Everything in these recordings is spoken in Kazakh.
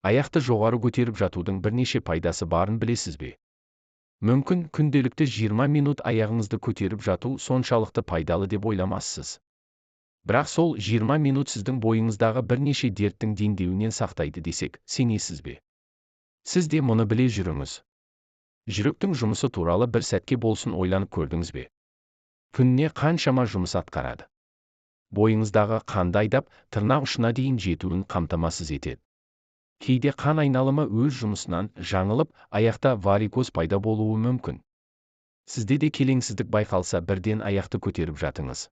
Аяқты жоғары көтеріп жатудың бірнеше пайдасы барын білесіз бе? Мүмкін күнделікті 20 минут аяғыңызды көтеріп жату соншалықты пайдалы деп ойламассыз. Бірақ сол 20 минут сіздің бойыңыздағы бірнеше дерттің дендеуінен сақтайды десек, сенесіз бе? Сіз де мұны біле жүріңіз. Жүректің жұмысы туралы бір сәтке болсын ойланып көрдіңіз бе? Күніне қаншама жұмыс атқарады? Бойыңыздағы қанды айдап, тырнақ ұшына дейін жетуін қамтамасыз етеді. Кейде қан айналымы өз жұмысынан жаңылып, аяқта варикоз пайда болуы мүмкін. Сізде де келеңсіздік байқалса, бірден аяқты көтеріп жатыңыз.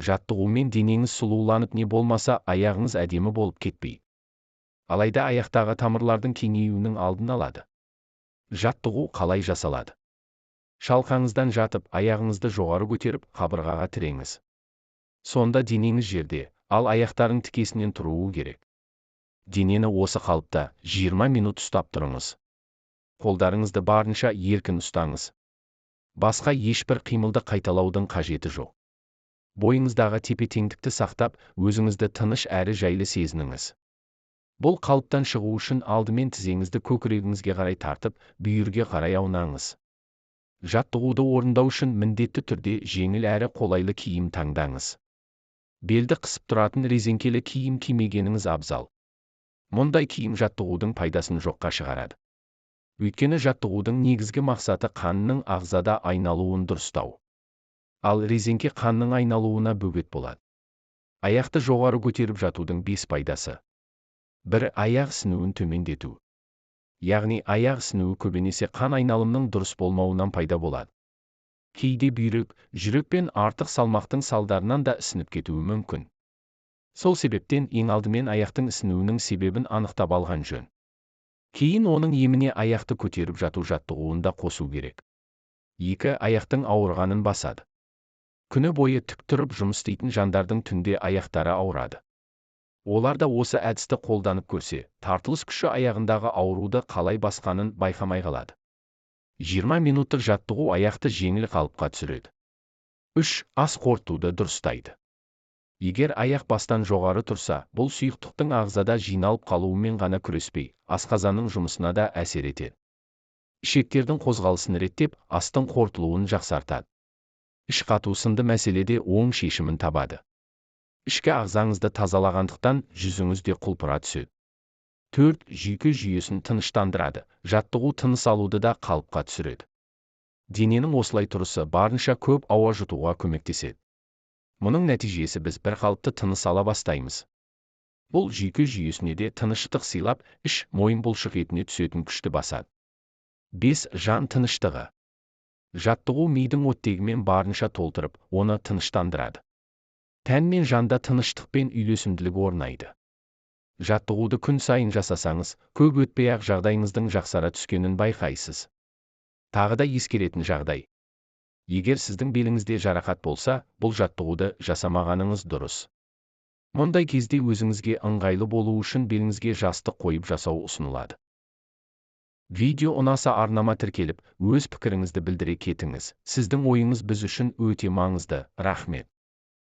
Жаттығумен денеңіз сұлуланып, не болмаса аяғыңыз әдемі болып кетпей. Алайда аяқтағы тамырлардың кеңеюінің алдын алады. Жаттығу қалай жасалады? Шалқаңыздан жатып, аяғыңызды жоғары көтеріп, қабырғаға тіреңіз. Сонда денеңіз жерде, ал аяқтарың тікесінен тұруы керек. Денені осы қалыпта 20 минут ұстап тұрыңыз. Қолдарыңызды барынша еркін ұстаңыз. Басқа ешбір қимылды қайталаудың қажеті жоқ. Бойыңыздағы тепе-теңдікті сақтап, өзіңізді тыныш әрі жайлы сезініңіз. Бұл қалыптан шығу үшін алдымен тізеңізді көкірегіңізге қарай тартып, бүйірге қарай аунаңыз. Жаттығуды орындау үшін міндетті түрде жеңіл әрі қолайлы киім таңдаңыз. Белді қысып тұратын резеңкелі киім кимегеніңіз абзал. Мұндай киім жаттығудың пайдасын жоққа шығарады. Өйткені жаттығудың негізгі мақсаты қанның ағзада айналуын дұрыстау. Ал резеңке қанның айналуына бөгет болады. Аяқты жоғары көтеріп жатудың 5 пайдасы. 1. Аяқ ісінуін төмендету. Яғни аяқ ісінуі көбінесе қан айналымның дұрыс болмауынан пайда болады. Кейде бүйрек, жүрек пен артық салмақтың салдарынан да ісініп кетуі мүмкін. Сол себептен ең алдымен аяқтың ісінуінің себебін анықтап алған жөн. Кейін оның еміне аяқты көтеріп жату жаттығуында қосу керек. 2. Аяқтың ауырғанын басады. Күні бойы тік тұрып жұмыс істейтін жандардың түнде аяқтары ауырады. Олар да осы әдісті қолданып көрсе, тартылыс күші аяғындағы ауруды қалай басқанын байқамай қалады. 20 минуттық жаттығу аяқты жеңіл қалыпқа түсіреді. 3. Ас қорытуды дұрыстайды. Егер аяқ бастан жоғары тұрса, бұл сұйықтықтың ағзада жиналып қалуымен ғана күреспей, асқазанның жұмысына да әсер етеді. Ішектердің қозғалысын реттеп, астың қорытылуын жақсартады. Іш қату сынды мәселеде оң шешімін табады. Ішкі ағзаңызды тазалағандықтан жүзіңіз де құлпыра түседі. 4. Жүйке жүйесін тыныштандырады. Жаттығу тыныс алуды да қалыпқа түсіреді. Дененің осылай тұрысы барынша көп ауа жұтуға көмектеседі. Мұның нәтижесі біз бір қалыпты тыныс ала бастаймыз. Бұл жүйке жүйесіне де тыныштық сыйлап, іш мойын бұлшық етіне түсетін күшті басады. 5. Жан тыныштығы. Жаттығу мидың оттегімен барынша толтырып, оны тыныштандырады. Тән мен жанда тыныштық пен үйлесімділік орнайды. Жаттығуды күн сайын жасасаңыз, көп өтпей-ақ жағдайыңыздың жақсара түскенін байқайсыз. Тағы да ескеретін жағдай. Егер сіздің беліңізде жарақат болса, бұл жаттығуды жасамағаныңыз дұрыс. Мұндай кезде өзіңізге ыңғайлы болу үшін беліңізге жастық қойып жасау ұсынылады. Видео ұнаса арнама тіркеліп, өз пікіріңізді білдіре кетіңіз. Сіздің ойыңыз біз үшін өте маңызды. Рахмет.